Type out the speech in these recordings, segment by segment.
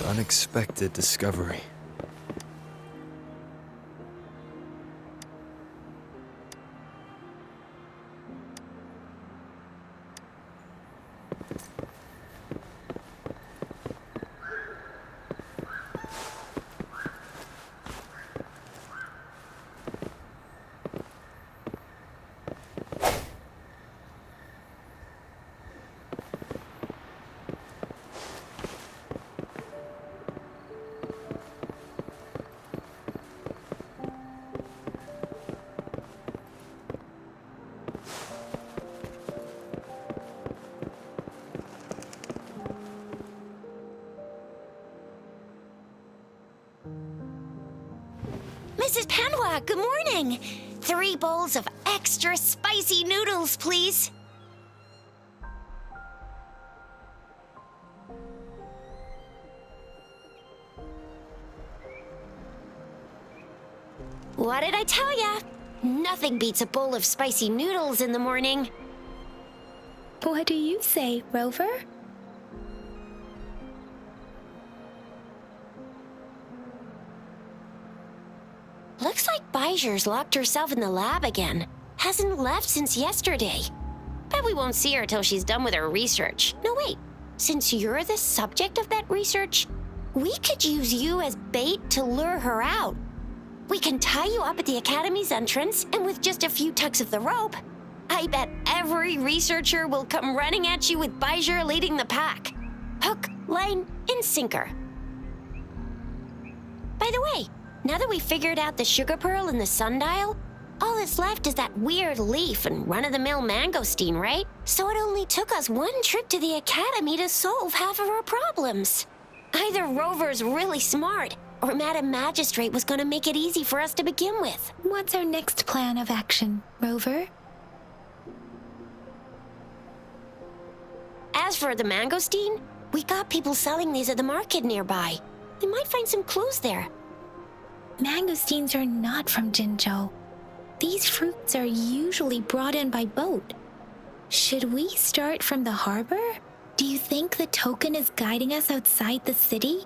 unexpected discovery. Mrs. Panwa, good morning. 3 bowls of extra spicy noodles, please. What did I tell ya? Nothing beats a bowl of spicy noodles in the morning. What do you say, Rover? Looks like Bijur's locked herself in the lab again. Hasn't left since yesterday. Bet we won't see her till she's done with her research. No, wait. Since you're the subject of that research, we could use you as bait to lure her out. We can tie you up at the Academy's entrance, and with just a few tugs of the rope, I bet every researcher will come running at you with Bijur leading the pack. Hook, line, and sinker. By the way, now that we've figured out the sugar pearl and the sundial, all that's left is that weird leaf and run-of-the-mill mangosteen, right? So it only took us 1 trip to the Academy to solve half of our problems. Either Rover's really smart, or Madam Magistrate was gonna make it easy for us to begin with. What's our next plan of action, Rover? As for the mangosteen, we got people selling these at the market nearby. We might find some clues there. Mangosteens are not from Jinzhou. These fruits are usually brought in by boat. Should we start from the harbor? Do you think the token is guiding us outside the city?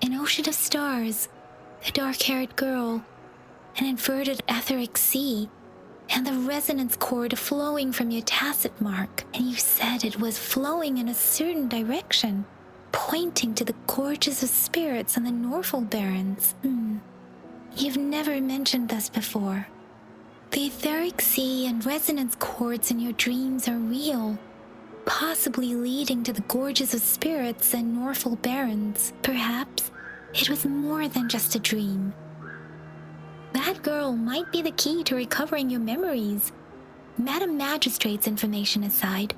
An ocean of stars, a dark-haired girl, an inverted etheric sea, and the resonance cord flowing from your tacit mark. And you said it was flowing in a certain direction, pointing to the gorges of spirits and the Norful Barrens. You've never mentioned this before. The etheric sea and resonance cords in your dreams are real, possibly leading to the gorges of spirits and Norful Barrens. Perhaps it was more than just a dream. That girl might be the key to recovering your memories. Madam Magistrate's information aside,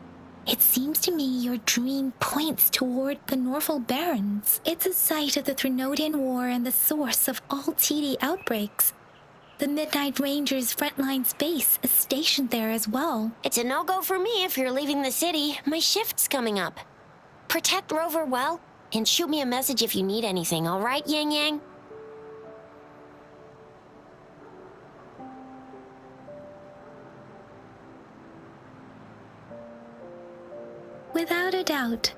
it seems to me your dream points toward the Norful Barrens. It's a site of the Threnodian War and the source of all TD outbreaks. The Midnight Rangers' frontline base is stationed there as well. It's a no-go for me if you're leaving the city. My shift's coming up. Protect Rover well, and shoot me a message if you need anything, all right, Yang Yang? Without a doubt.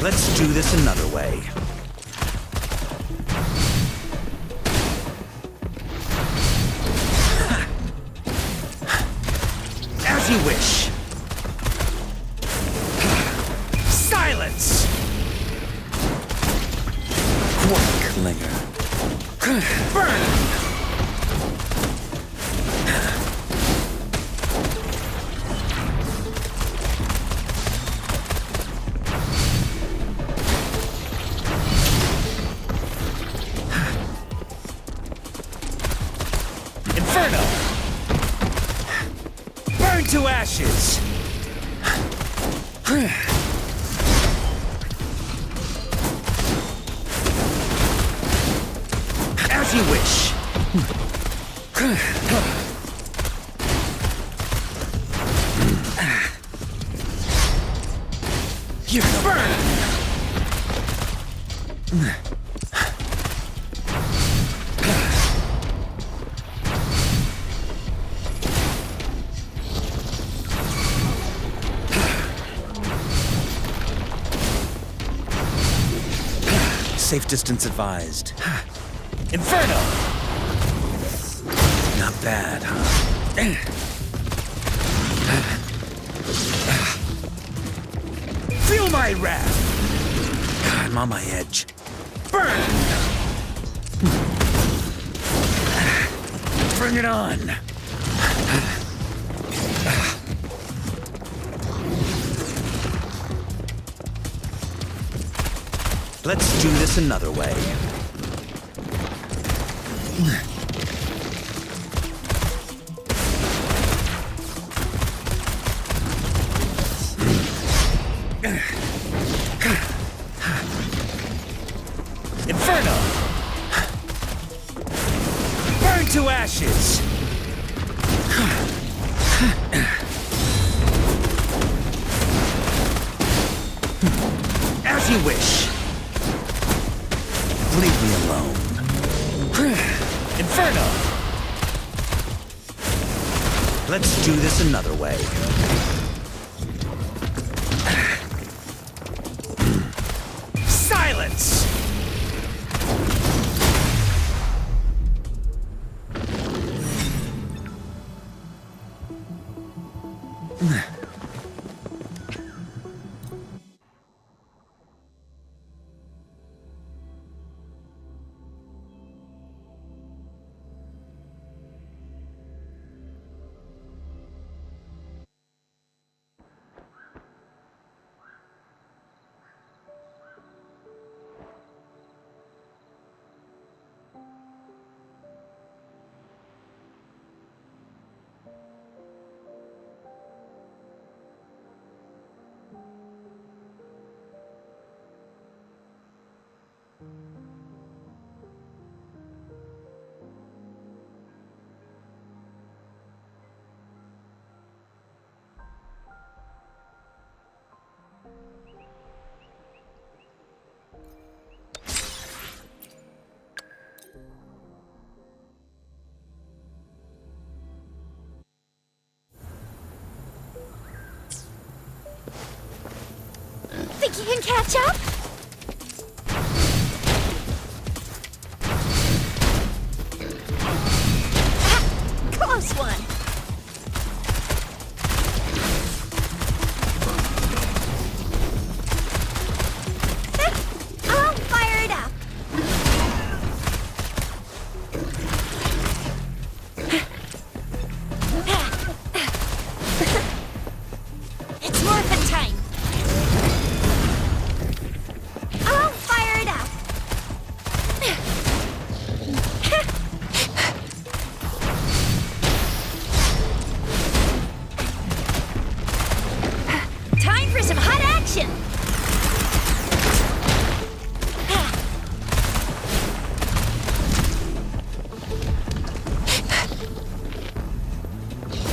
Let's do this another way. As you wish. Silence! Quarterlinger. Burn! Inferno! Burn to ashes! As you wish. You're burn! Safe distance advised. Inferno! Not bad, huh? Feel my wrath! I'm on my edge. Burn! Bring it on! Let's do this another way. Inferno! Burn to ashes! As you wish. Leave me alone. Inferno! Let's do this another way. Silence! Think you can catch up? Close one. I'll fire it up. It's morphin' time. I'll fire it up. Time for some hot action.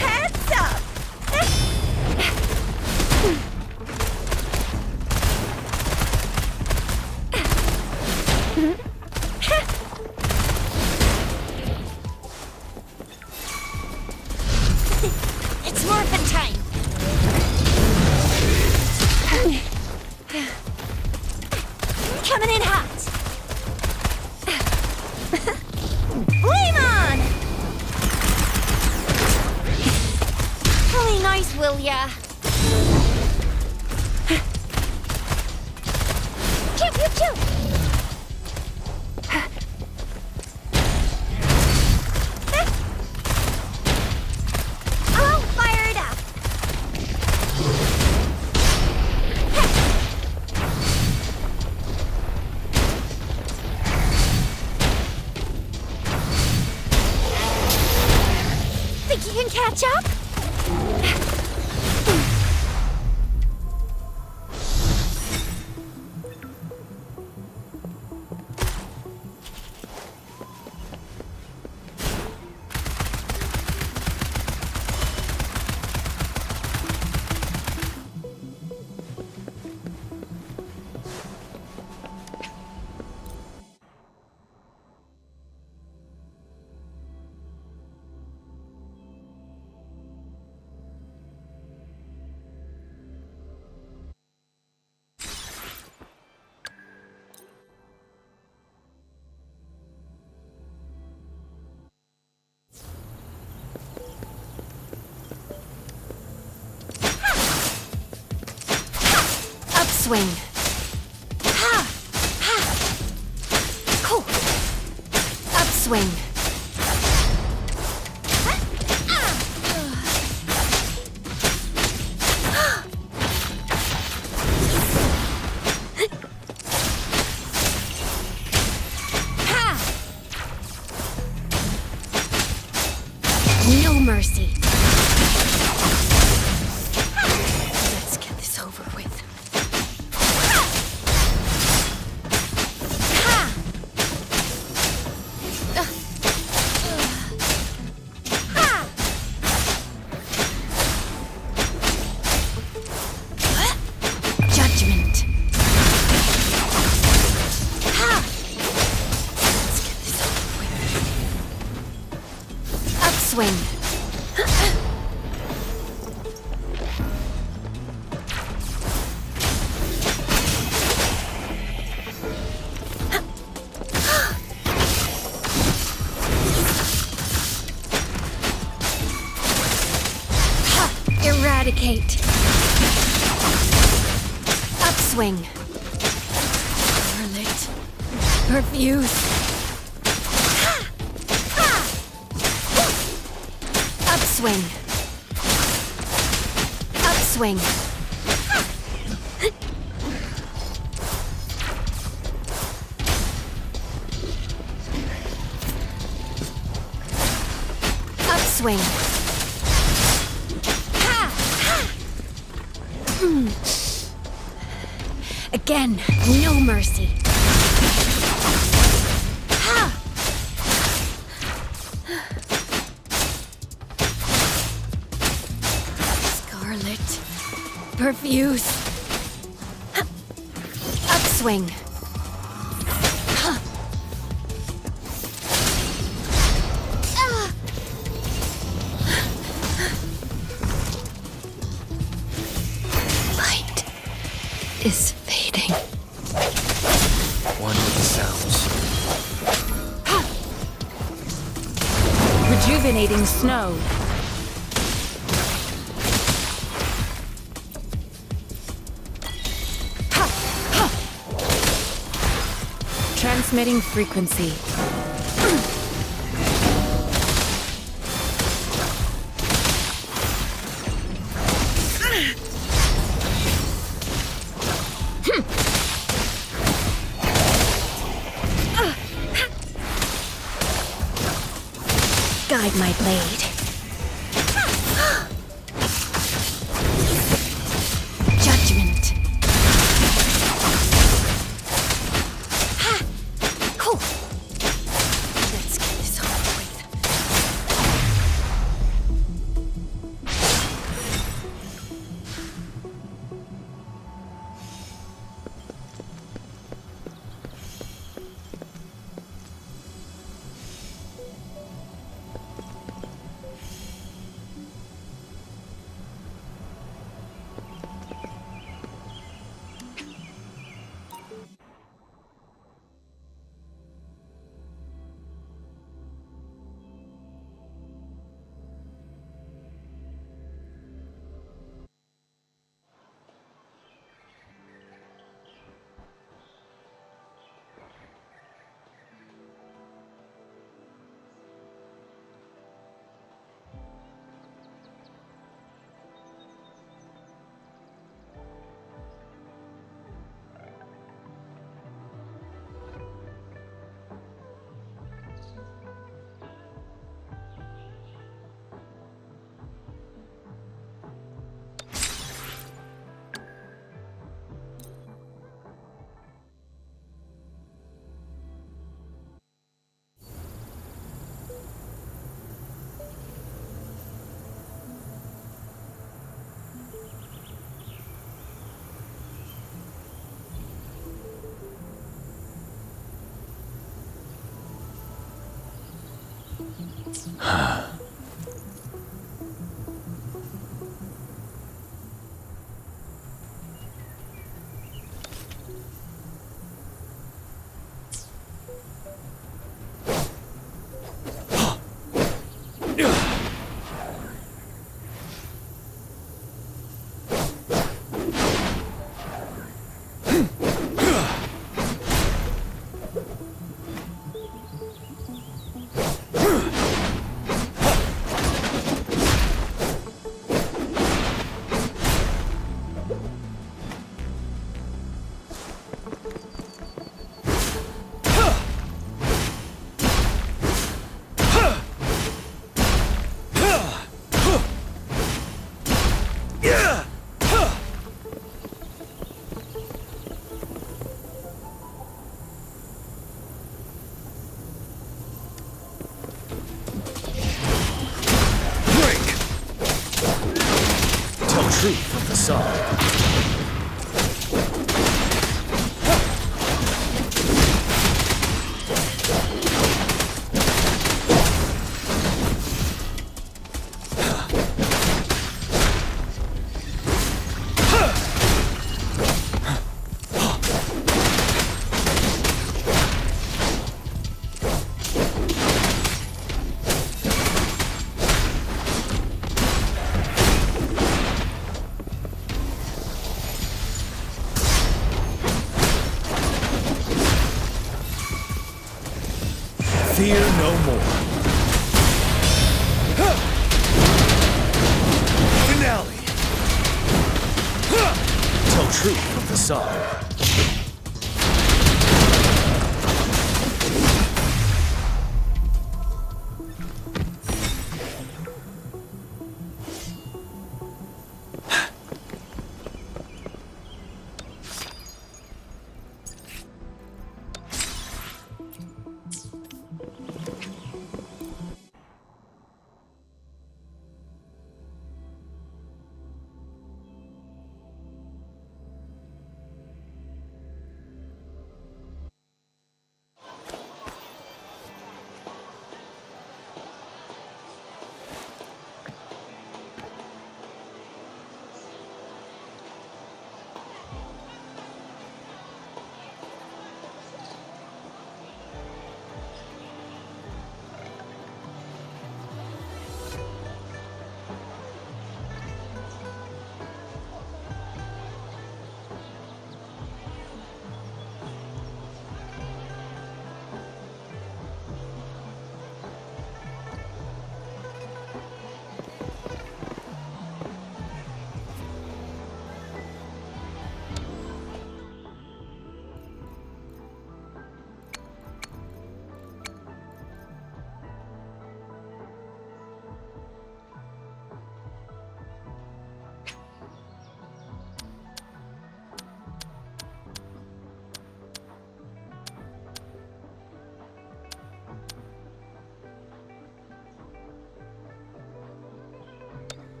Heads up. It's morphin' time. Coming in hot! Flame on! Play nice, will ya? Pew, pew, pew! I'll fire it up! Think you can catch up? Upswing. Ha! Ha! Cool. Upswing. Ha! No mercy. Let's get this over with. Judgment. Ha! Let's get this over with. Upswing. Eradicate. Upswing. Scarlet. Perfuse. Upswing. Upswing. Upswing. Again, no mercy. Ha! Scarlet. Perfuse. Upswing. Ha! Light is fading. One with the sounds. Rejuvenating snow. Transmitting frequency. Guide my blade. Judgment. Ha! Cool. Let's get this over with. Truth of the song. Fear no more. Finale. Tell truth of the song.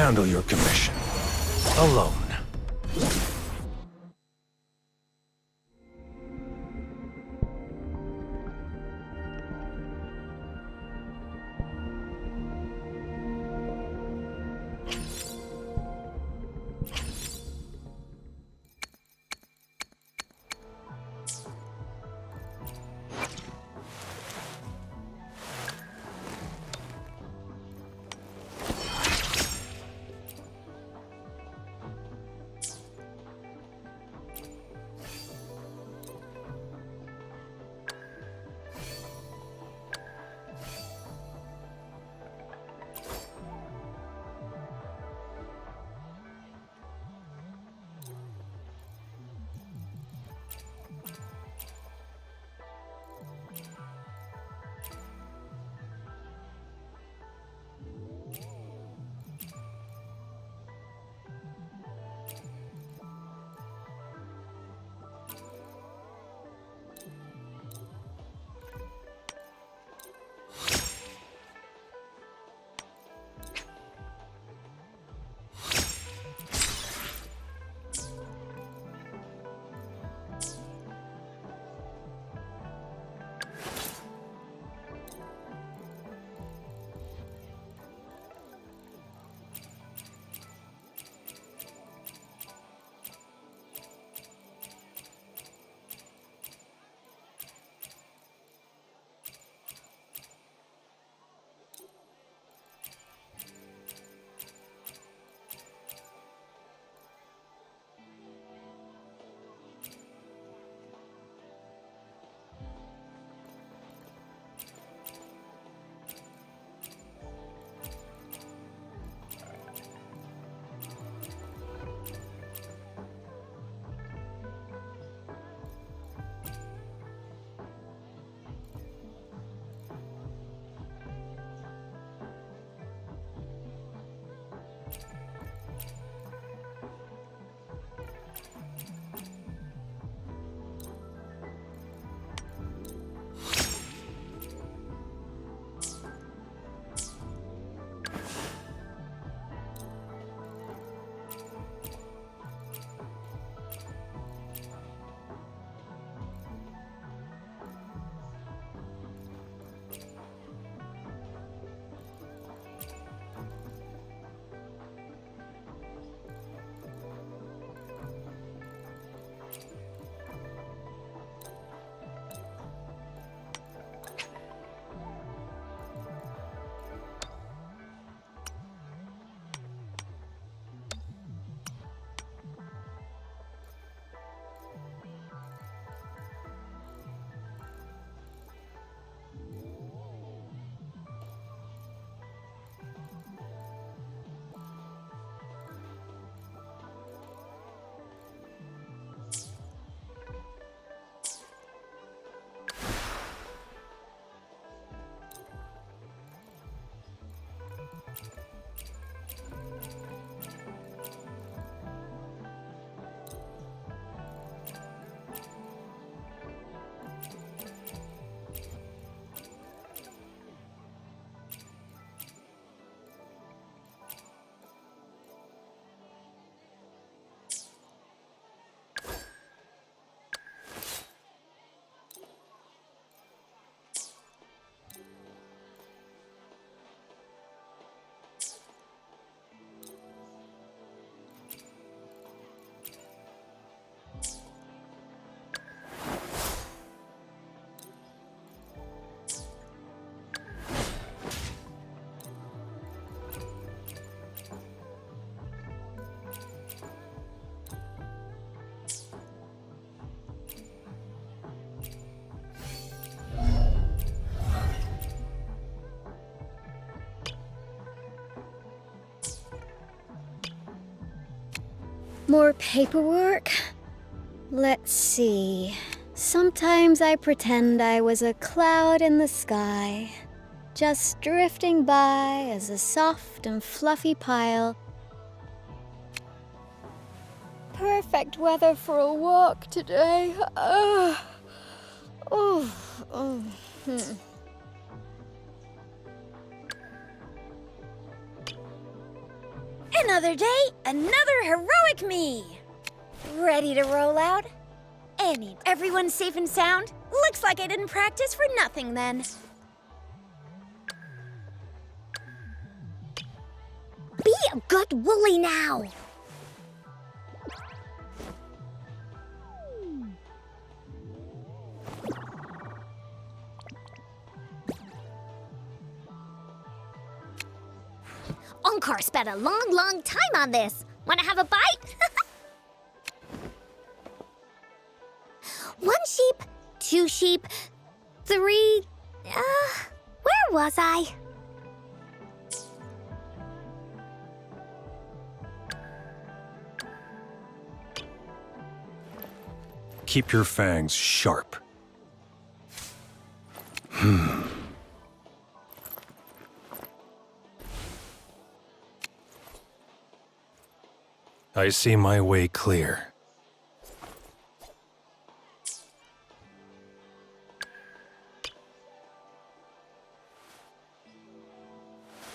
handle your commission. Alone. More paperwork? Let's see. Sometimes I pretend I was a cloud in the sky, just drifting by as a soft and fluffy pile. Perfect weather for a walk today. Another day, another heroic me. Ready to roll out? Everyone safe and sound? Looks like I didn't practice for nothing then. Be a good woolly now. Encore spent a long time on this. Wanna have a bite? 1 sheep, 2 sheep, 3... where was I? Keep your fangs sharp. I see my way clear.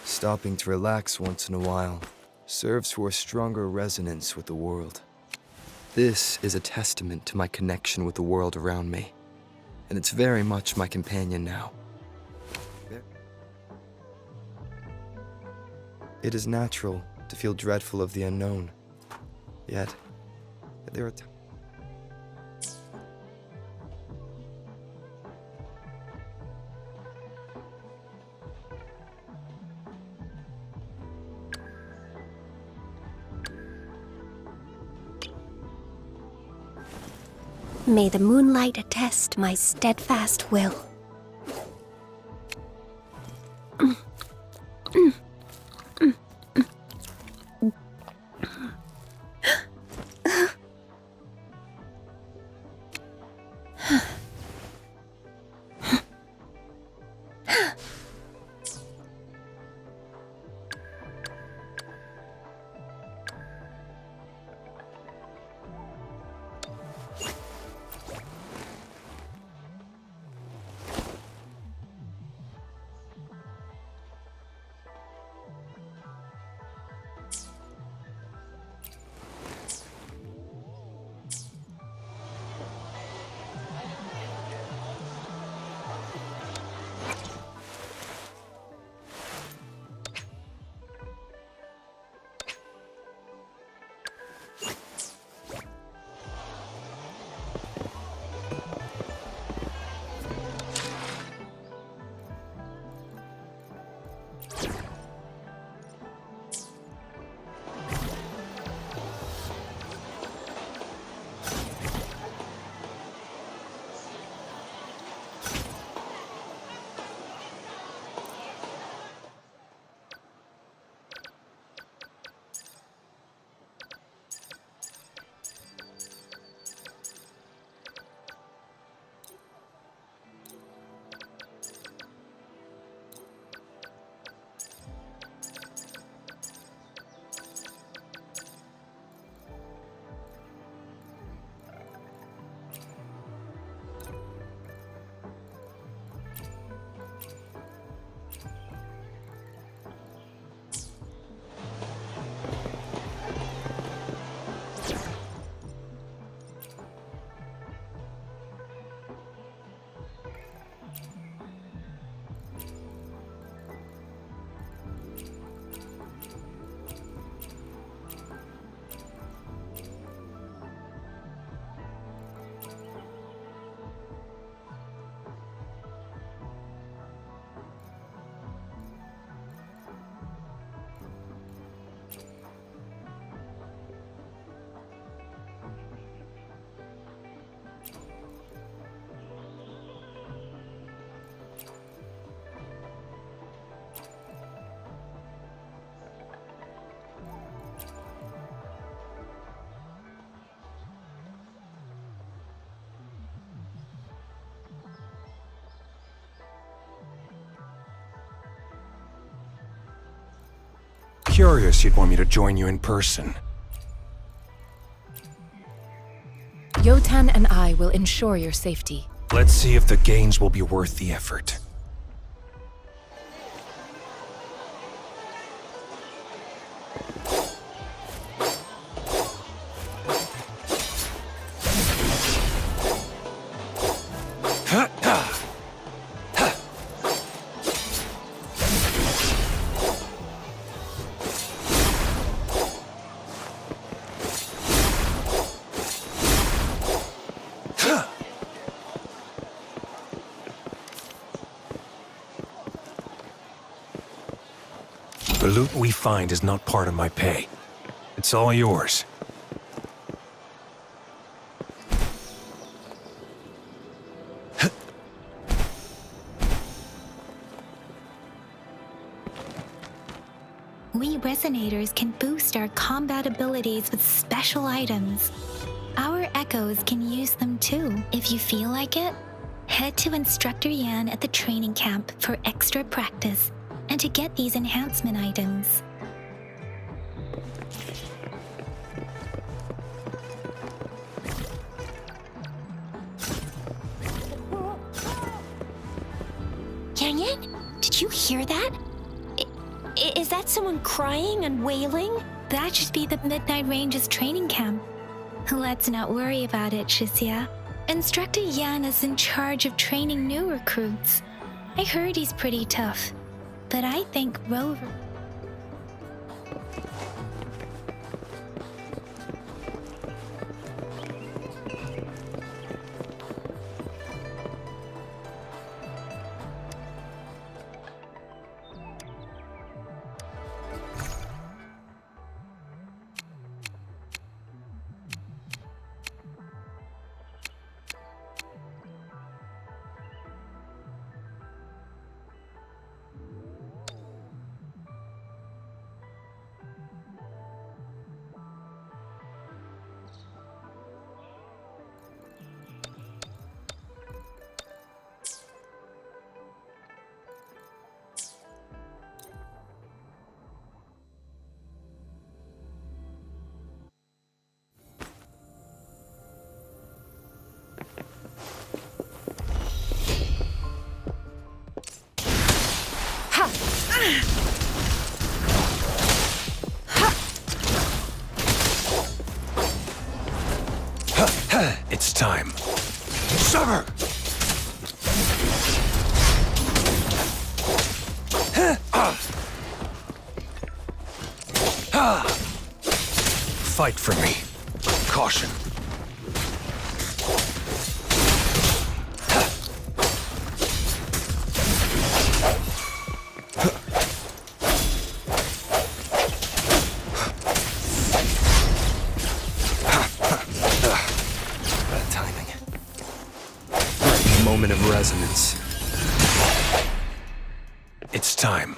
Stopping to relax once in a while serves for a stronger resonance with the world. This is a testament to my connection with the world around me, and it's very much my companion now. It is natural to feel dreadful of the unknown, yet there are times. May the moonlight attest my steadfast will. Curious you'd want me to join you in person. Yotan and I will ensure your safety. Let's see if the gains will be worth the effort. The loot we find is not part of my pay. It's all yours. We resonators can boost our combat abilities with special items. Our echoes can use them too. If you feel like it, head to Instructor Yan at the training camp for extra practice and to get these enhancement items. Yang Yang, did you hear that? Is that someone crying and wailing? That should be the Midnight Ranges training camp. Let's not worry about it, Shisia. Instructor Yan is in charge of training new recruits. I heard he's pretty tough, but I think Rover... It's time. Sever! Fight for me. Caution. Moment of resonance. It's time.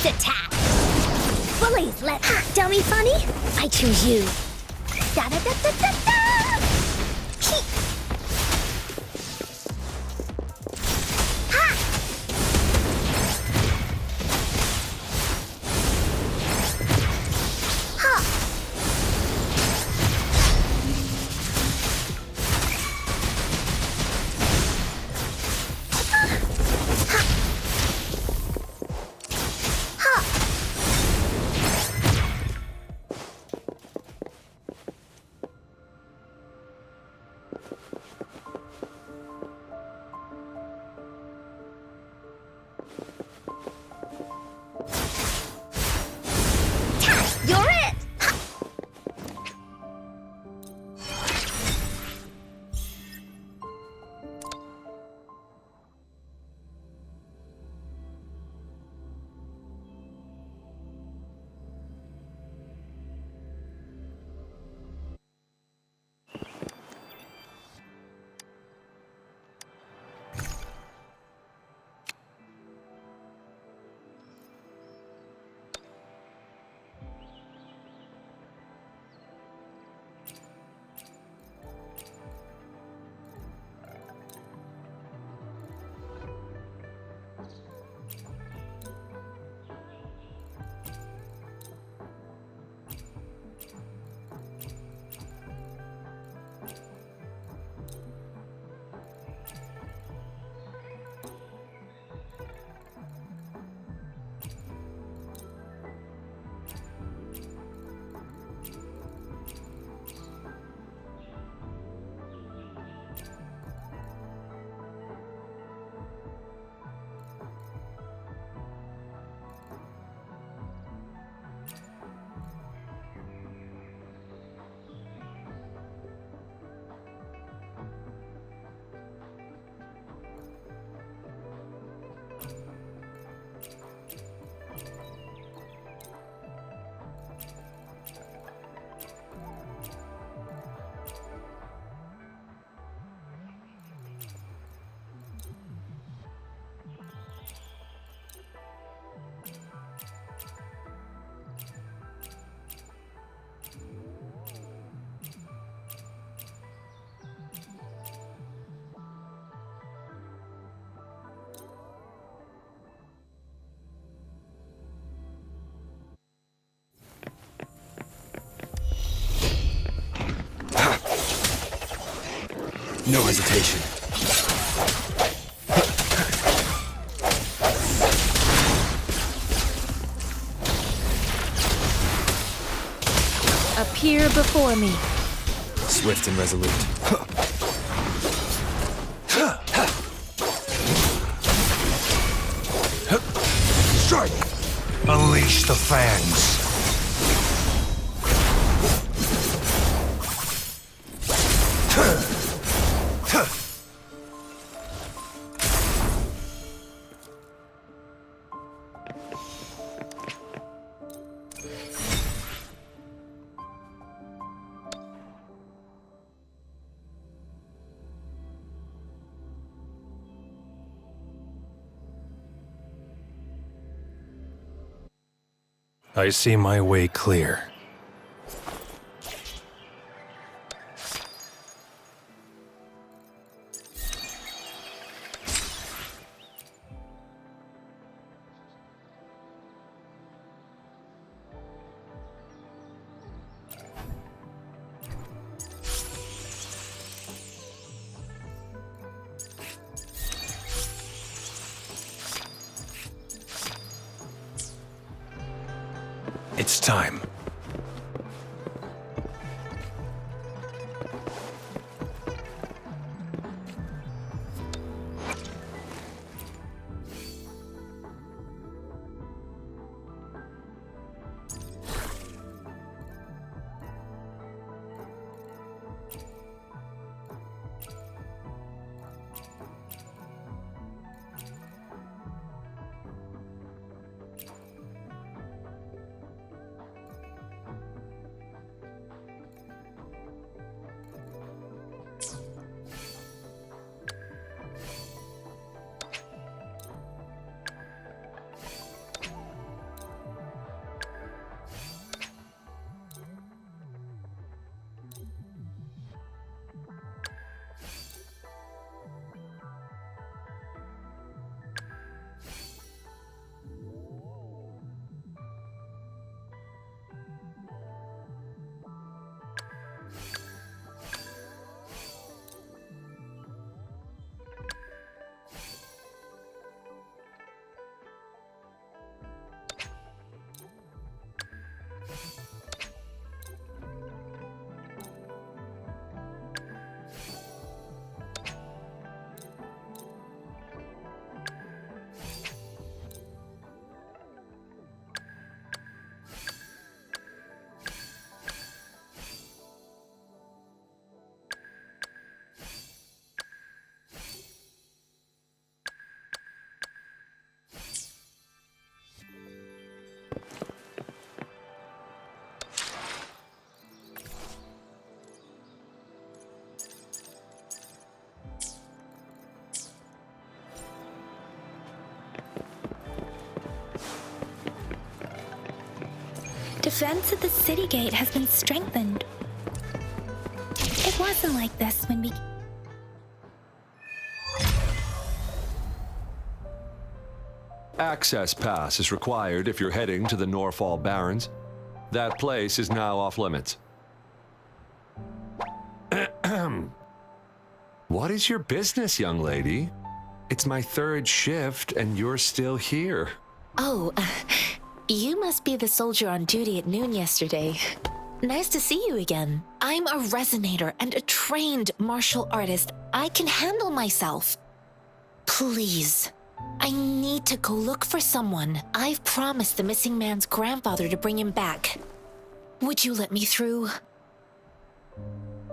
attack! Bullies, let dummy funny? I choose you. Da da da da da da! He. Ha! Ha! You're it! No hesitation. Appear before me. Swift and resolute. Strike! Unleash the fangs. I see my way clear. It's time. defense at the city gate has been strengthened. It wasn't like this when we... Access pass is required if you're heading to the Norfall Barrens. That place is now off limits. What is your business, young lady? It's my third shift and you're still here. Oh, you must be the soldier on duty at noon yesterday. Nice to see you again. I'm a resonator and a trained martial artist. I can handle myself. Please, I need to go look for someone. I've promised the missing man's grandfather to bring him back. Would you let me through?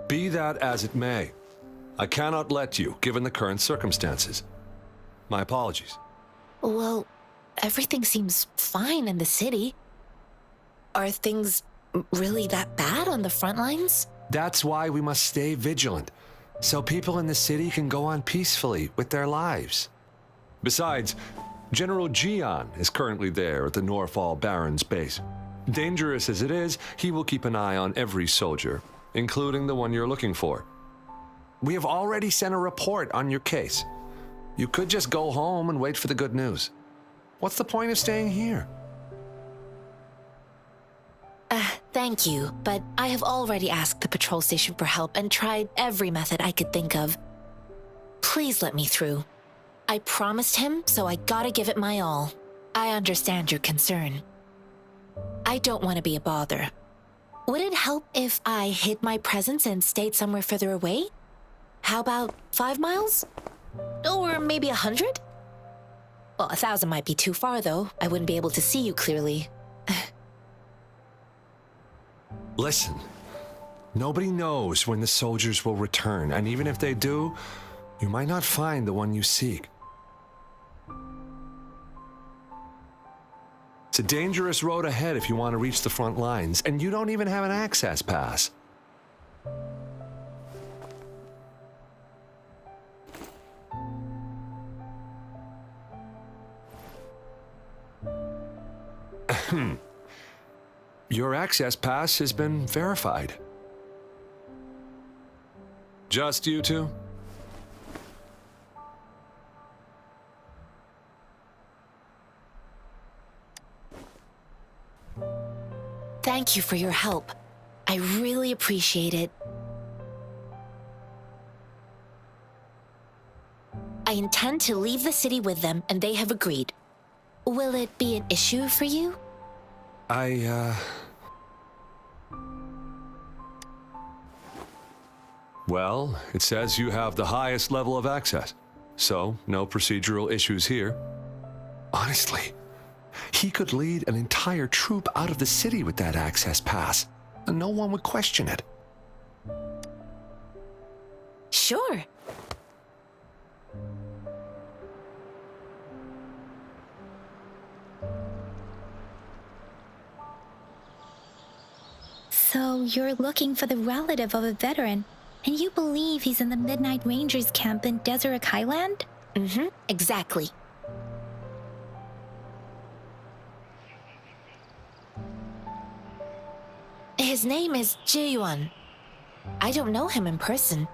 Be that as it may, I cannot let you, given the current circumstances. My apologies. Well, everything seems fine in the city. Are things really that bad on the front lines? That's why we must stay vigilant, so people in the city can go on peacefully with their lives. Besides, General Jian is currently there at the Norfall Barrens base. Dangerous as it is, he will keep an eye on every soldier, including the one you're looking for. We have already sent a report on your case. You could just go home and wait for the good news. What's the point of staying here? Thank you, but I have already asked the patrol station for help and tried every method I could think of. Please let me through. I promised him, so I gotta give it my all. I understand your concern. I don't want to be a bother. Would it help if I hid my presence and stayed somewhere further away? How about 5 miles? Or maybe 100? Well, 1,000 might be too far, though. I wouldn't be able to see you clearly. Listen, nobody knows when the soldiers will return, and even if they do, you might not find the one you seek. It's a dangerous road ahead if you want to reach the front lines, and you don't even have an access pass. Your access pass has been verified. Just you two? Thank you for your help. I really appreciate it. I intend to leave the city with them, and they have agreed. Will it be an issue for you? Well, it says you have the highest level of access, so no procedural issues here. Honestly, he could lead an entire troop out of the city with that access pass, and no one would question it. Sure. So you're looking for the relative of a veteran, and you believe he's in the Midnight Rangers camp in Deseret Highland? Mm-hmm, exactly. His name is Jiyuan. I don't know him in person.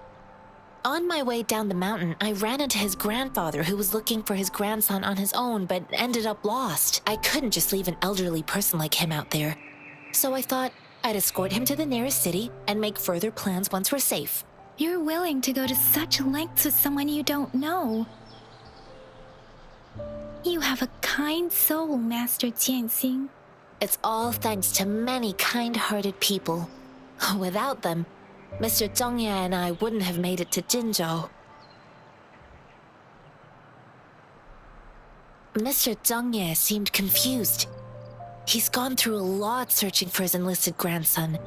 On my way down the mountain, I ran into his grandfather who was looking for his grandson on his own but ended up lost. I couldn't just leave an elderly person like him out there. So I thought I'd escort him to the nearest city and make further plans once we're safe. You're willing to go to such lengths with someone you don't know. You have a kind soul, Master Jianxing. It's all thanks to many kind-hearted people. Without them, Mr. Zhongye and I wouldn't have made it to Jinzhou. Mr. Zhongye seemed confused. He's gone through a lot searching for his enlisted grandson.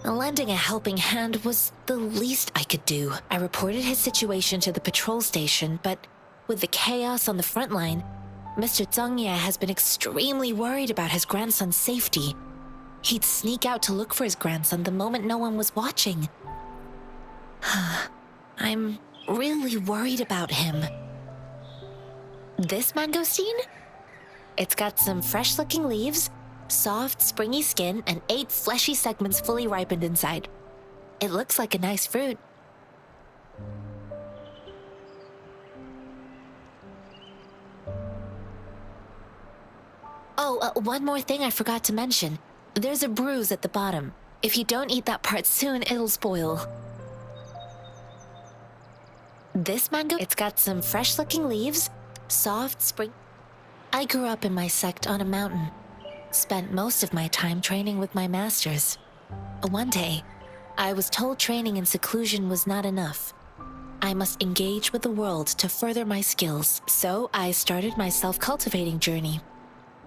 Lending a helping hand was the least I could do. I reported his situation to the patrol station, but with the chaos on the front line, Mr. Zhongye has been extremely worried about his grandson's safety. He'd sneak out to look for his grandson the moment no one was watching. I'm really worried about him. This mangosteen? It's got some fresh-looking leaves, soft, springy skin, and 8 fleshy segments fully ripened inside. It looks like a nice fruit. Oh, one more thing I forgot to mention. There's a bruise at the bottom. If you don't eat that part soon, it'll spoil. This mango, it's got some fresh-looking leaves, soft spring... I grew up in my sect on a mountain. Spent most of my time training with my masters. One day, I was told training in seclusion was not enough. I must engage with the world to further my skills, so I started my self-cultivating journey.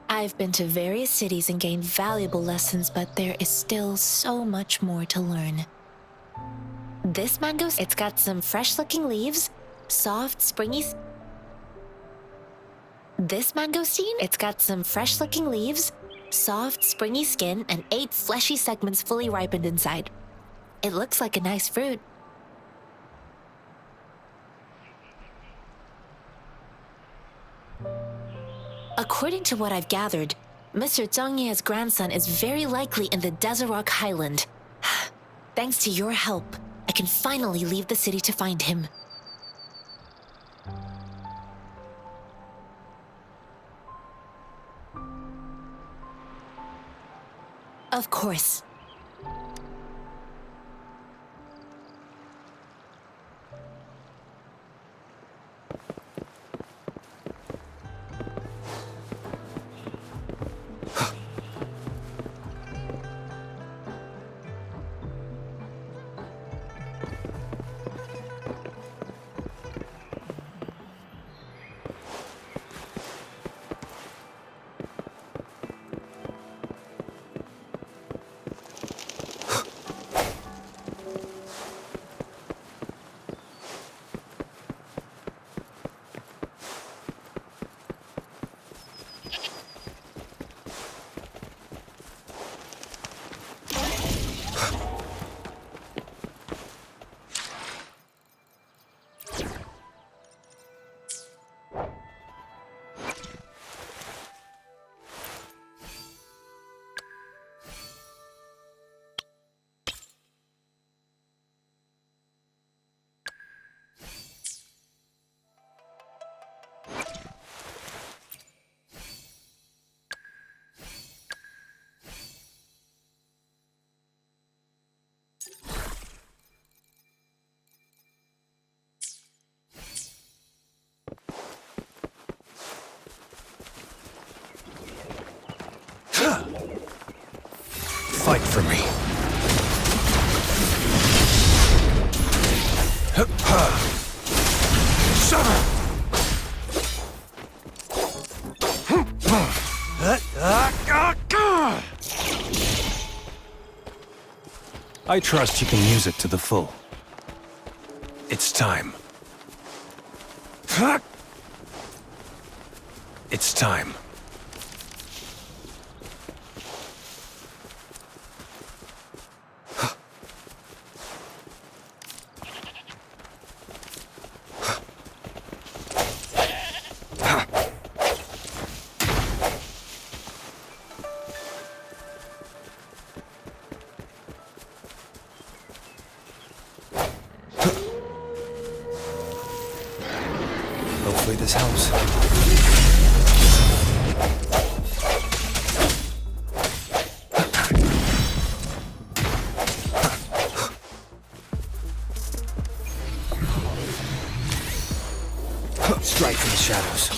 I've been to various cities and gained valuable lessons, but there is still so much more to learn. This mango, it's got some fresh-looking leaves, soft, springy... This mangosteen, it's got some fresh-looking leaves, soft, springy skin, and 8 fleshy segments fully ripened inside. It looks like a nice fruit. According to what I've gathered, Mr. Zhang Ye's grandson is very likely in the Desert Highland. Thanks to your help, I can finally leave the city to find him. Of course. Fight for me. I trust you can use it to the full. It's time. It's time. Hopefully this helps. Strike from the shadows.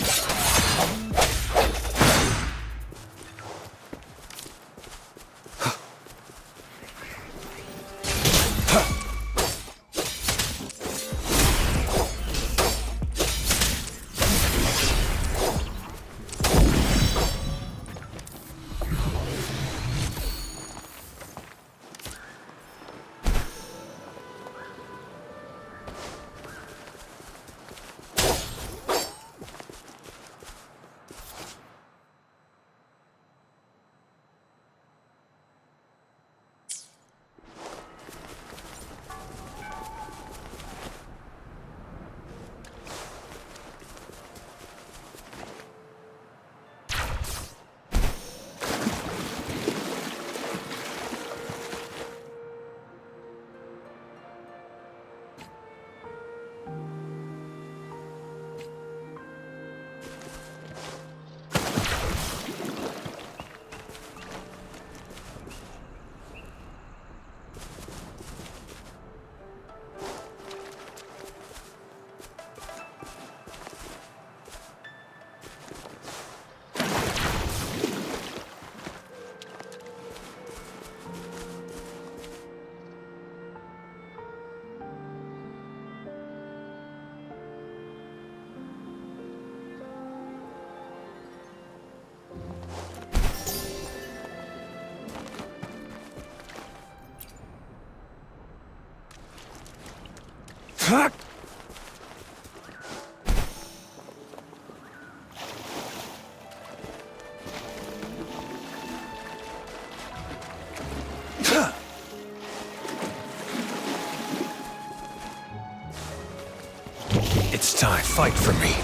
It's time. Fight for me.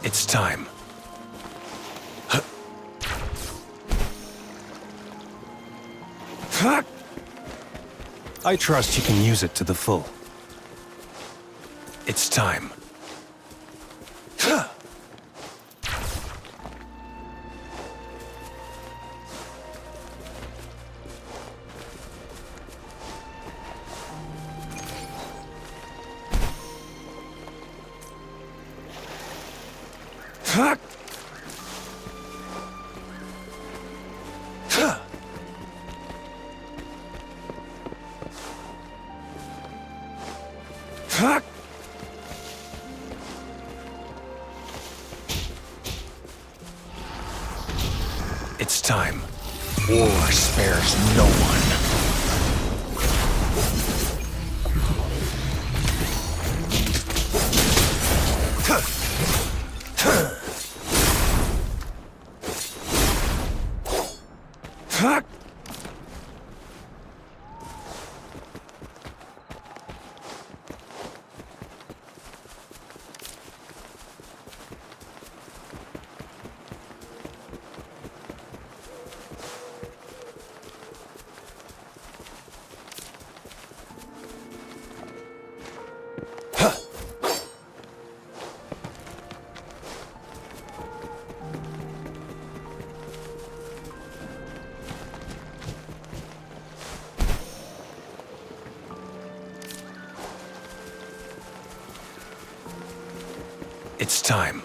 It's time. I trust you can use it to the full. It's time. It's time. War spares no one. It's time.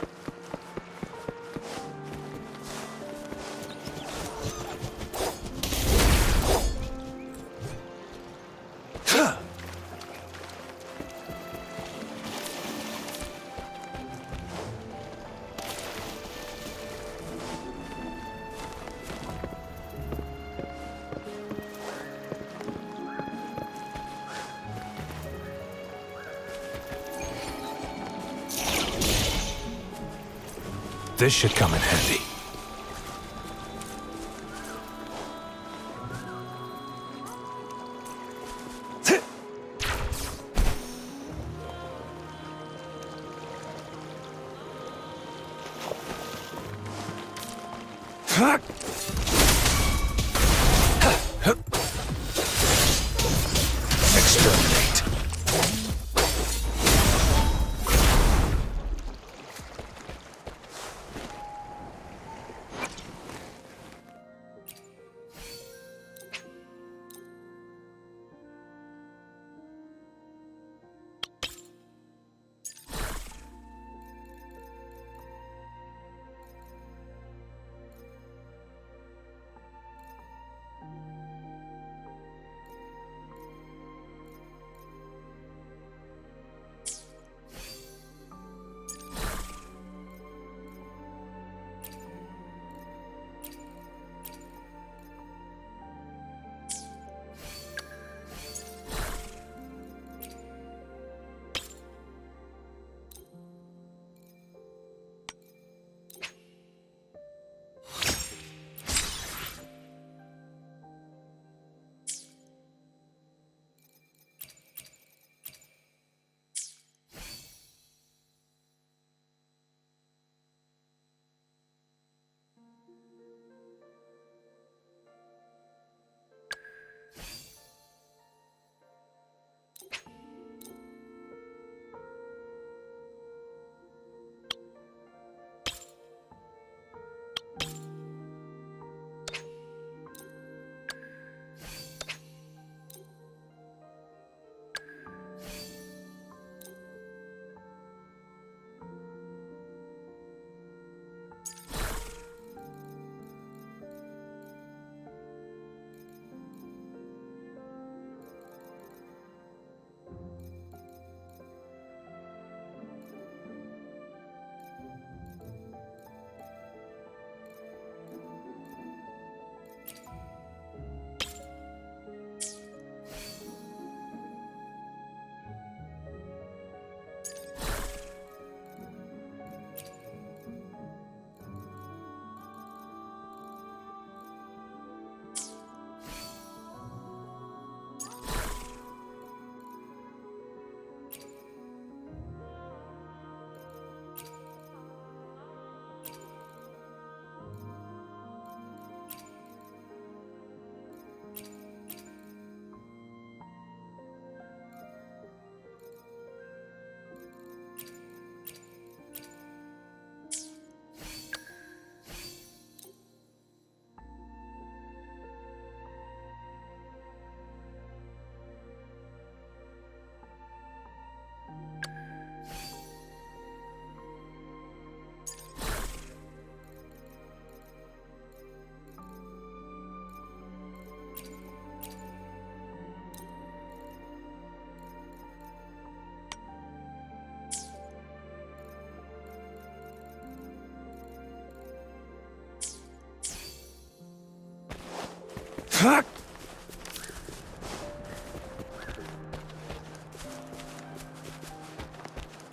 This should come in handy. Exterminate.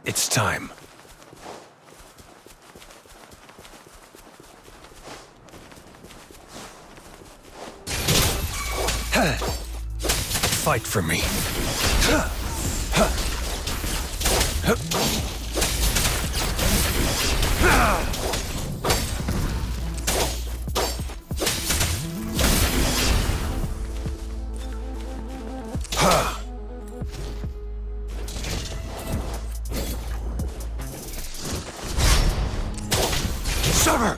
It's time. Fight for me. Sever!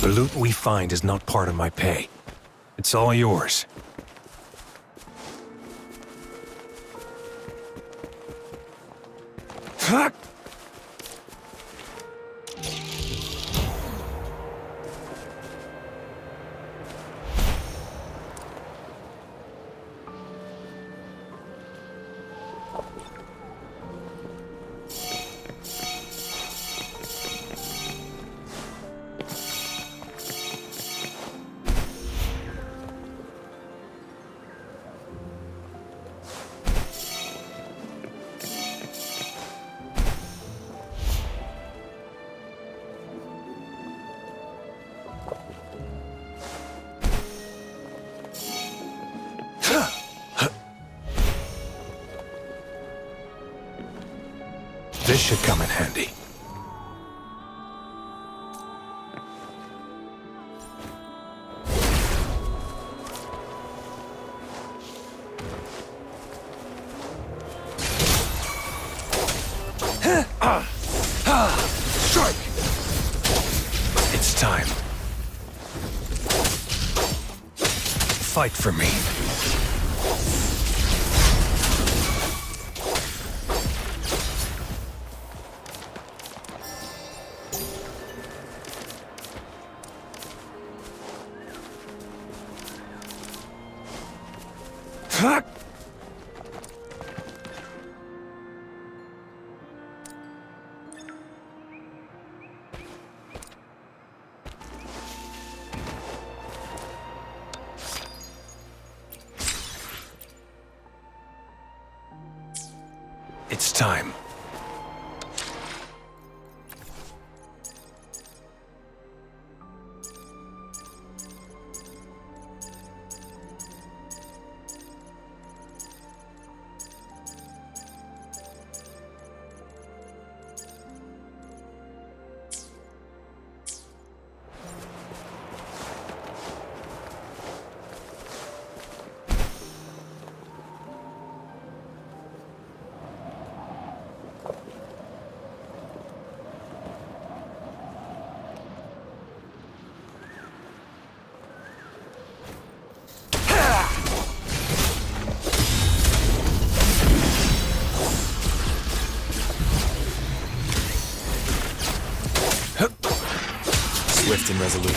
The loot we find is not part of my pay. It's all yours. This should come in handy. Strike! It's time. Fight for me. It's time. Swift and resolute.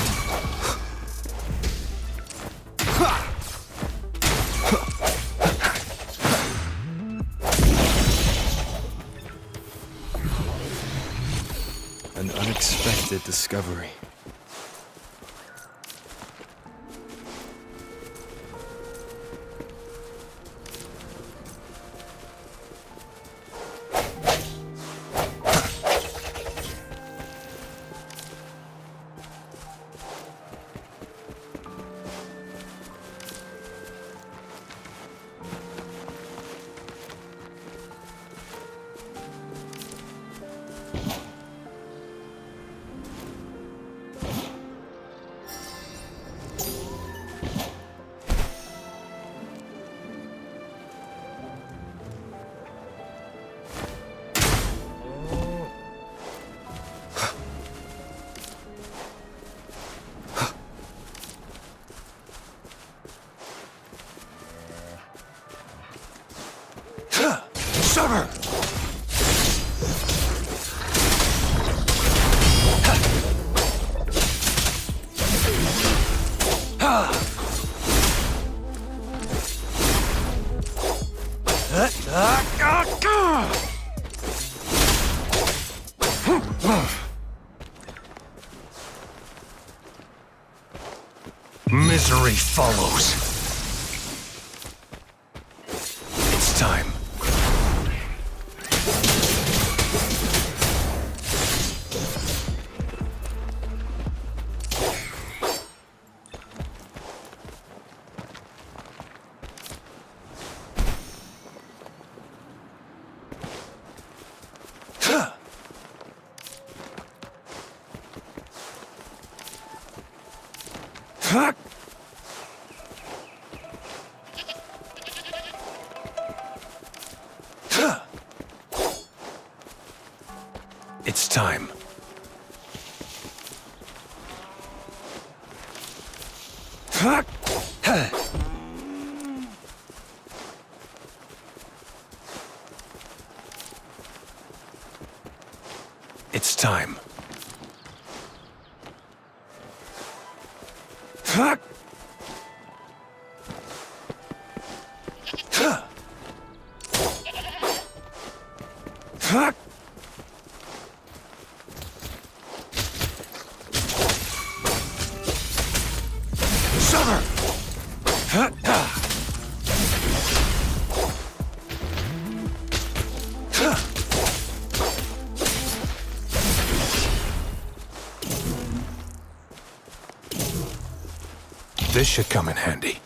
An unexpected discovery. Sever! Misery follows. It's time. It's time. It's time. Summer! This should come in handy.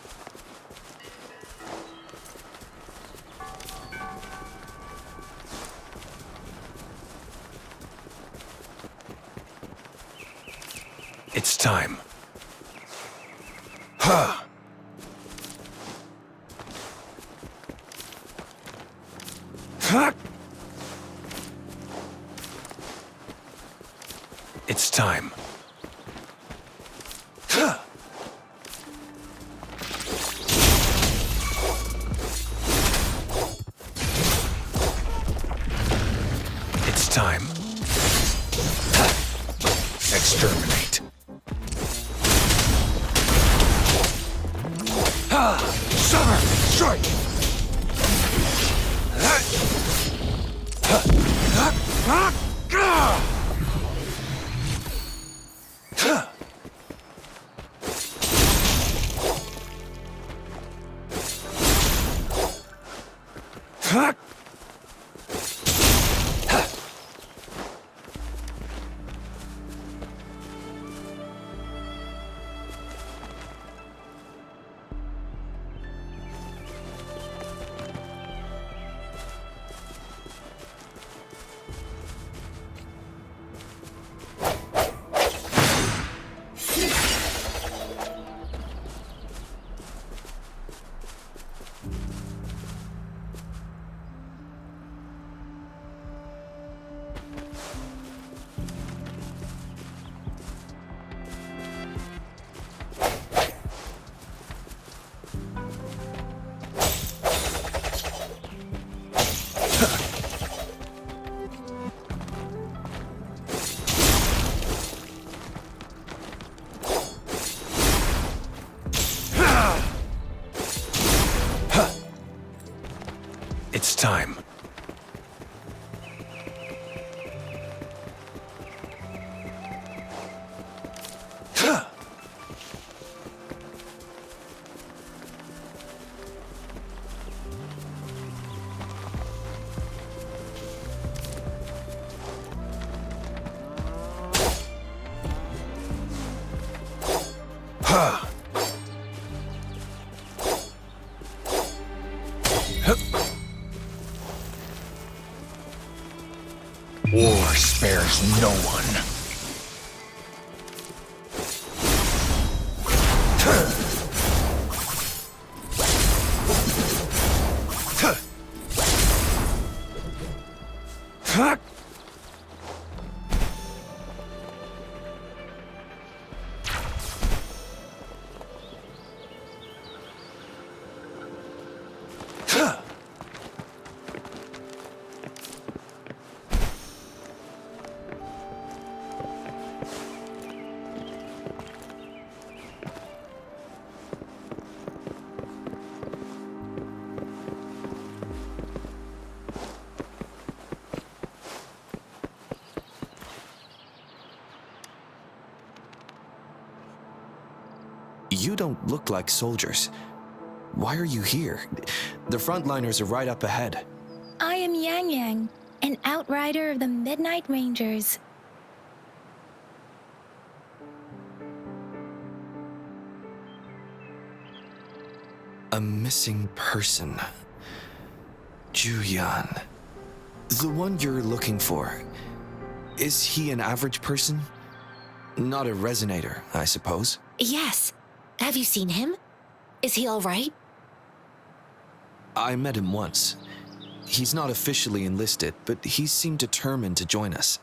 It's time. Huh. It's time. It's time. Exterminate. Summer! Strike! It's time. War spares no one. You don't look like soldiers. Why are you here? The frontliners are right up ahead. I am Yang Yang, an outrider of the Midnight Rangers. A missing person. Juyan. The one you're looking for. Is he an average person? Not a resonator, I suppose. Yes. Have you seen him? Is he all right? I met him once. He's not officially enlisted, but he seemed determined to join us.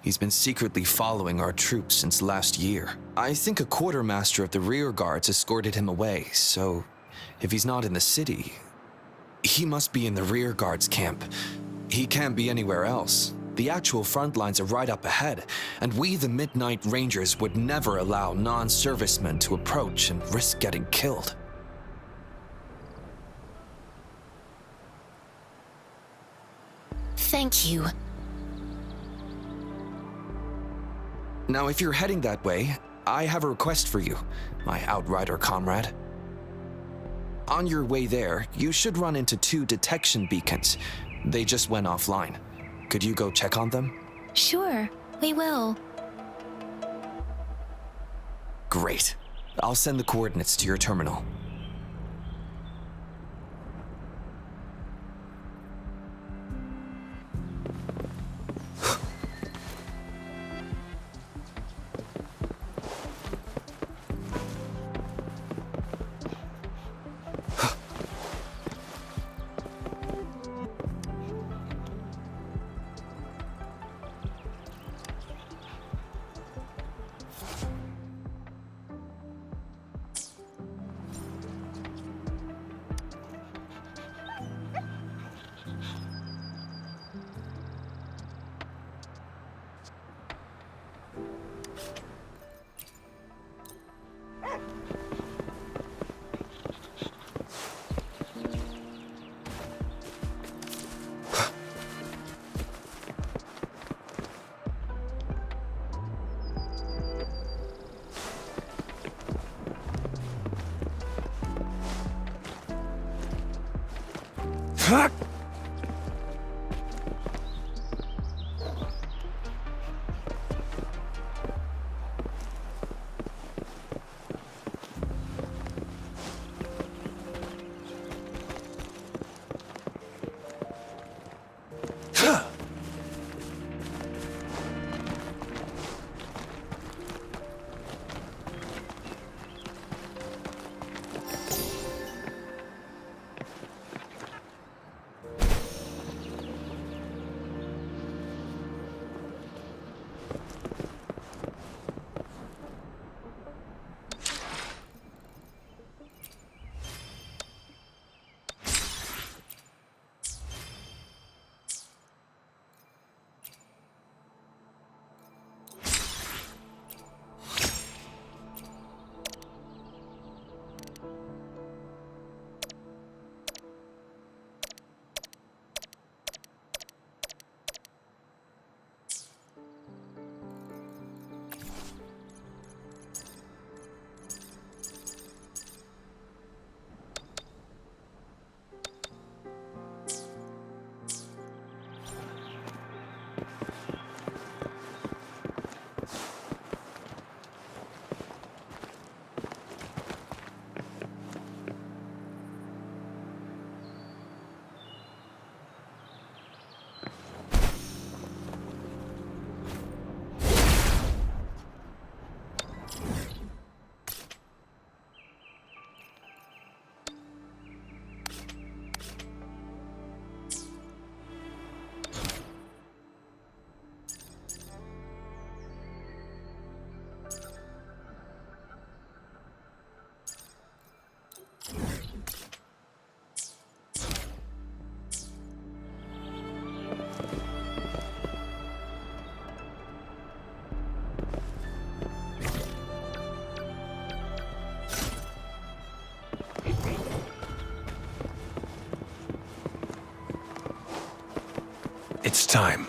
He's been secretly following our troops since last year. I think a quartermaster of the rear guards escorted him away, so if he's not in the city, he must be in the rear guards camp. He can't be anywhere else. The actual front lines are right up ahead, and we, the Midnight Rangers, would never allow non-servicemen to approach and risk getting killed. Thank you. Now, if you're heading that way, I have a request for you, my outrider comrade. On your way there, you should run into 2 detection beacons. They just went offline. Could you go check on them? Sure, we will. Great. I'll send the coordinates to your terminal. It's time.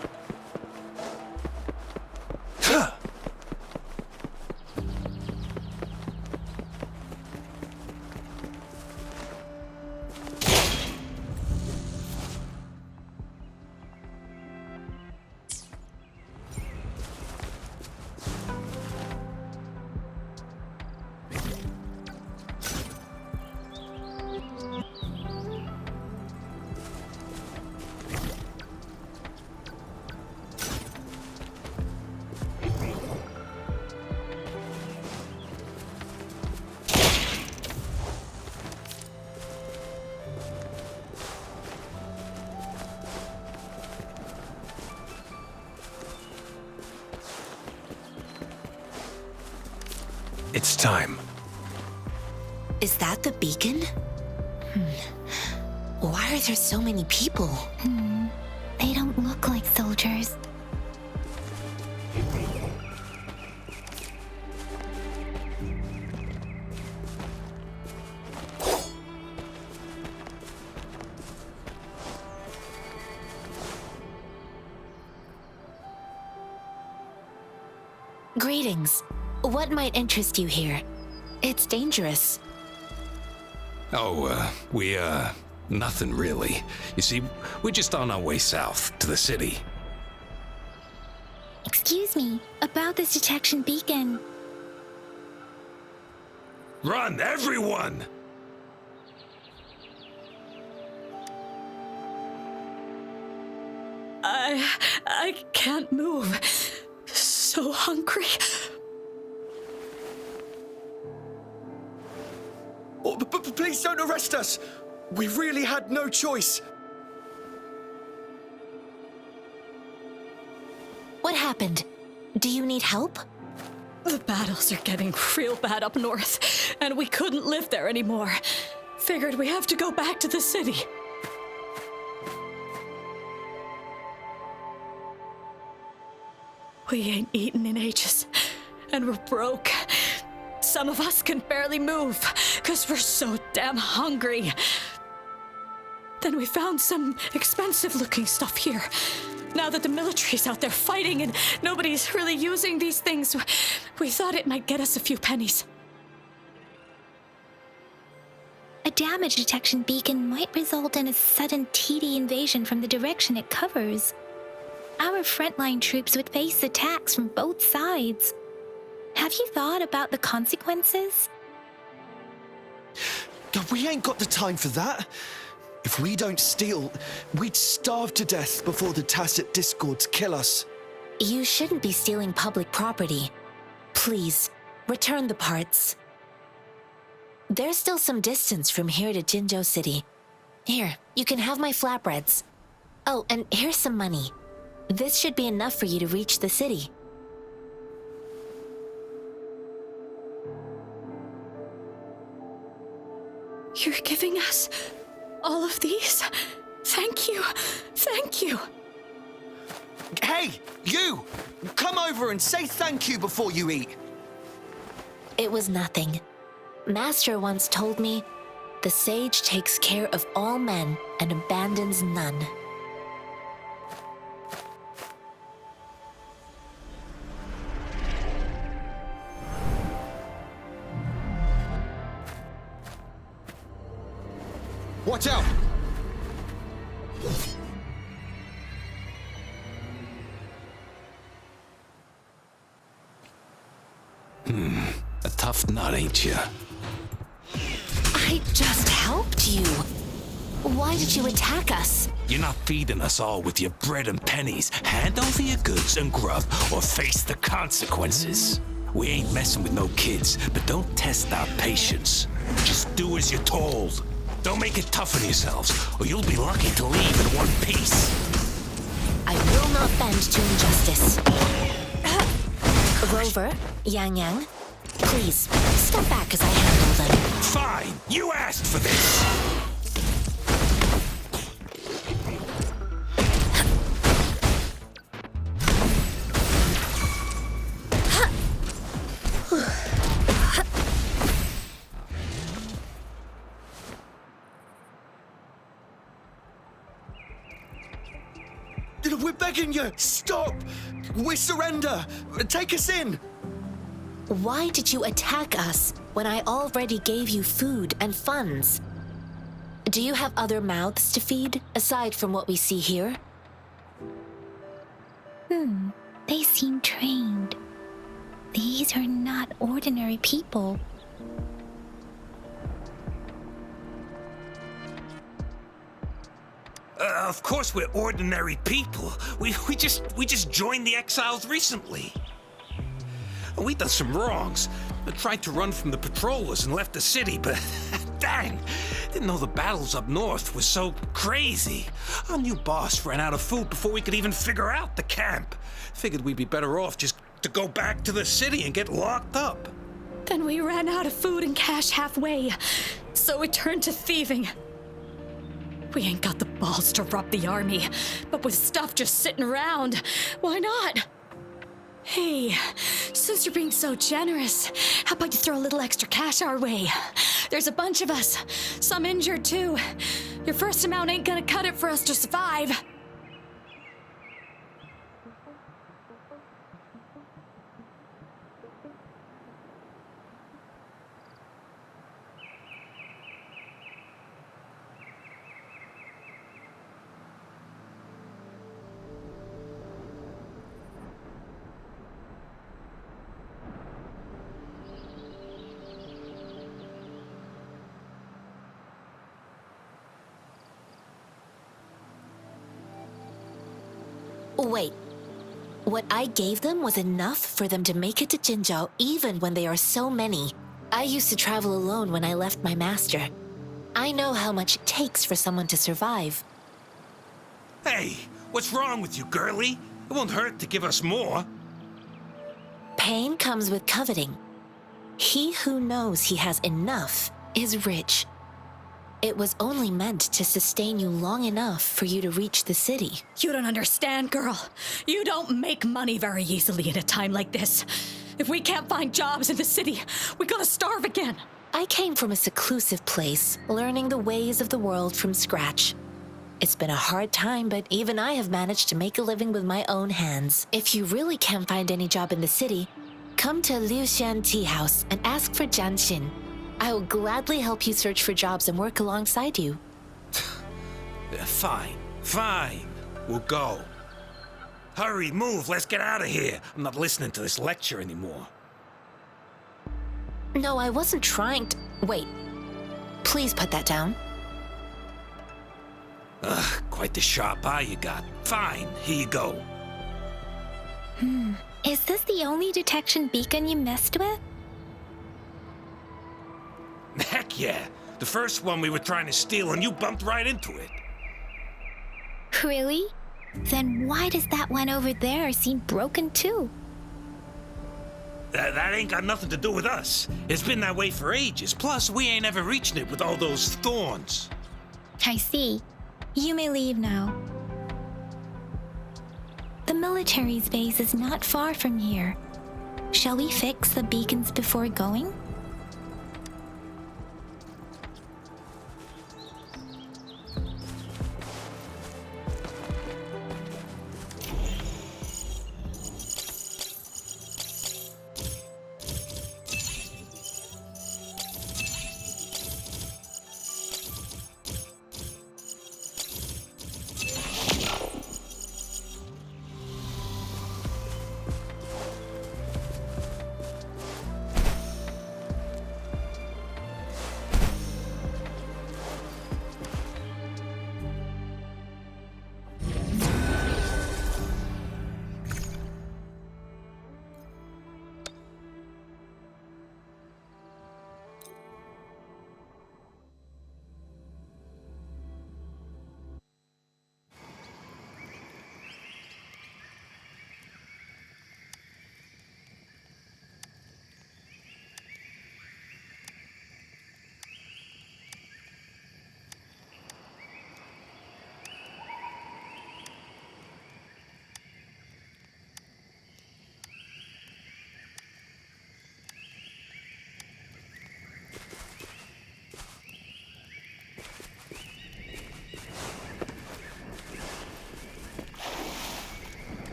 It's time. Is that the beacon? Why are there so many people? They don't look like soldiers. Greetings. What might interest you here? It's dangerous. Oh, nothing really. You see, we're just on our way south to the city. Excuse me, about this detection beacon. Run, everyone! I can't move. So hungry. Oh, but please don't arrest us! We really had no choice. What happened? Do you need help? The battles are getting real bad up north, and we couldn't live there anymore. Figured we have to go back to the city. We ain't eaten in ages, and we're broke. Some of us can barely move, because we're so damn hungry. Then we found some expensive-looking stuff here. Now that the military's out there fighting and nobody's really using these things, we thought it might get us a few pennies. A damage detection beacon might result in a sudden TD invasion from the direction it covers. Our frontline troops would face attacks from both sides. Have you thought about the consequences? We ain't got the time for that. If we don't steal, we'd starve to death before the Tacit Discords kill us. You shouldn't be stealing public property. Please, return the parts. There's still some distance from here to Jinzhou City. Here, you can have my flatbreads. Oh, and here's some money. This should be enough for you to reach the city. You're giving us all of these? Thank you. Thank you. Hey, you! Come over and say thank you before you eat. It was nothing. Master once told me, the sage takes care of all men and abandons none. Watch out! A tough nut, ain't you? I just helped you. Why did you attack us? You're not feeding us all with your bread and pennies. Hand over your goods and grub, or face the consequences. We ain't messing with no kids, but don't test our patience. Just do as you're told. Don't make it tough on yourselves, or you'll be lucky to leave in one piece. I will not bend to injustice. Rover, Yang Yang, please, step back as I handle them. Fine, you asked for this. We're begging you! Stop! We surrender! Take us in! Why did you attack us when I already gave you food and funds? Do you have other mouths to feed, aside from what we see here? They seem trained. These are not ordinary people. Of course we're ordinary people. We just joined the exiles recently. We done some wrongs. I tried to run from the patrollers and left the city, but dang, didn't know the battles up north were so crazy. Our new boss ran out of food before we could even figure out the camp. Figured we'd be better off just to go back to the city and get locked up. Then we ran out of food and cash halfway, so we turned to thieving. We ain't got the balls to rob the army, but with stuff just sitting around, why not? Hey, since you're being so generous, how about you throw a little extra cash our way? There's a bunch of us, some injured too. Your first amount ain't gonna cut it for us to survive. Wait. What I gave them was enough for them to make it to Jinzhou even when they are so many. I used to travel alone when I left my master. I know how much it takes for someone to survive. Hey, what's wrong with you, girlie? It won't hurt to give us more. Pain comes with coveting. He who knows he has enough is rich. It was only meant to sustain you long enough for you to reach the city. You don't understand, girl. You don't make money very easily in a time like this. If we can't find jobs in the city, we're gonna starve again. I came from a seclusive place, learning the ways of the world from scratch. It's been a hard time, but even I have managed to make a living with my own hands. If you really can't find any job in the city, come to Liu Xian Tea House and ask for Jian Xin. I will gladly help you search for jobs and work alongside you. Fine. We'll go. Hurry, move, let's get out of here. I'm not listening to this lecture anymore. No, I wasn't trying to... Wait. Please put that down. Ugh, quite the sharp eye you got. Fine, here you go. Is this the only detection beacon you messed with? Heck yeah. The first one we were trying to steal and you bumped right into it. Really? Then why does that one over there seem broken too? That ain't got nothing to do with us. It's been that way for ages. Plus, we ain't ever reaching it with all those thorns. I see. You may leave now. The military's base is not far from here. Shall we fix the beacons before going?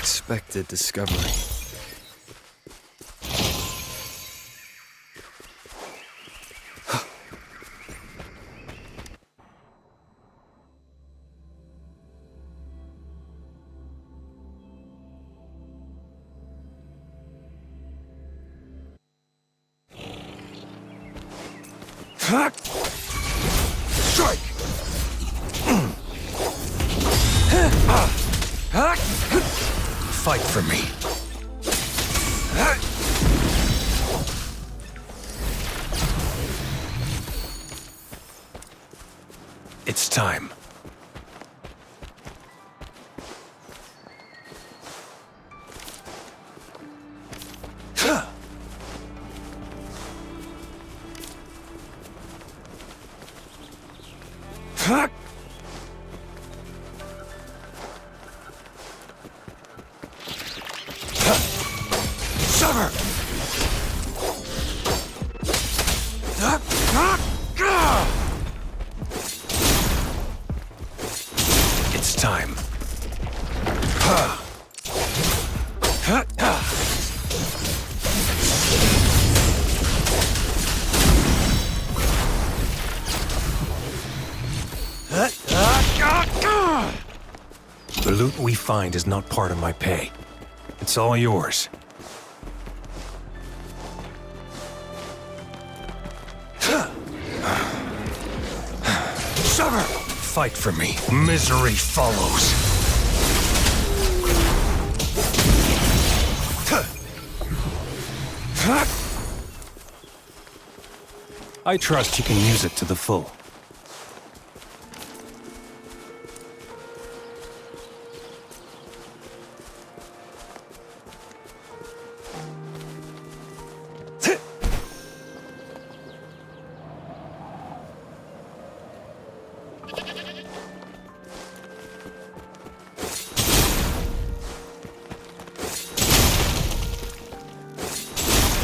unexpected discovery. Strike! Fight for me. It's time. Sever! It's time. The loot we find is not part of my pay. It's all yours. Sever! Fight for me. Misery follows. I trust you can use it to the full.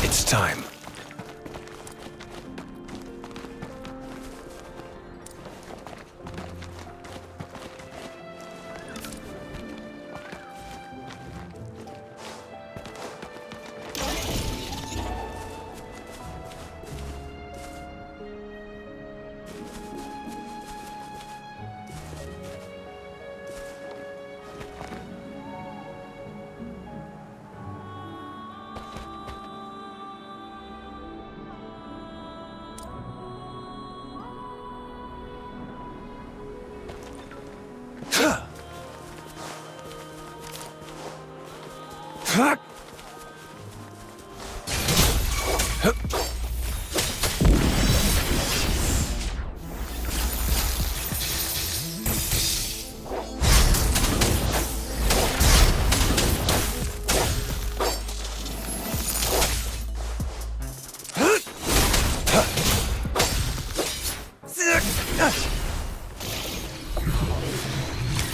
It's time.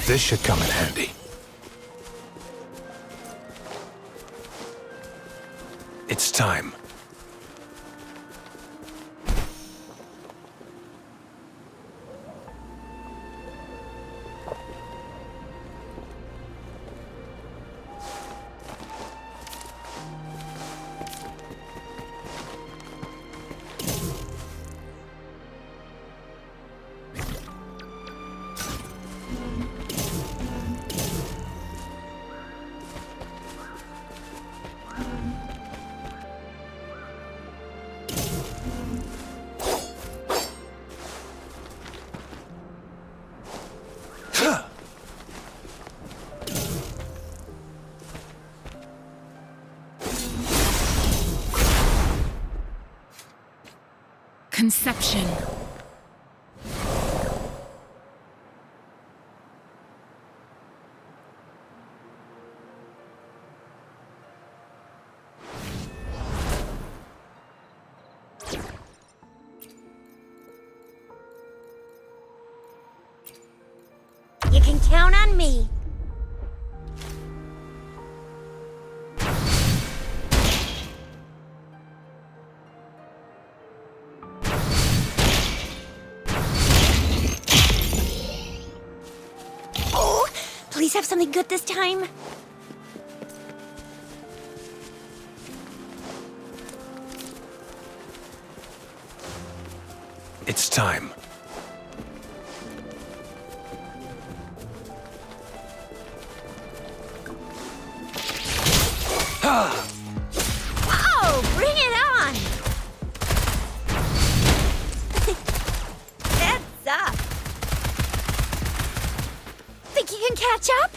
This should come in handy. It's time. Conception. You can count on me. Oh, please have something good this time. It's time. Oh, bring it on! Heads up! Think you can catch up?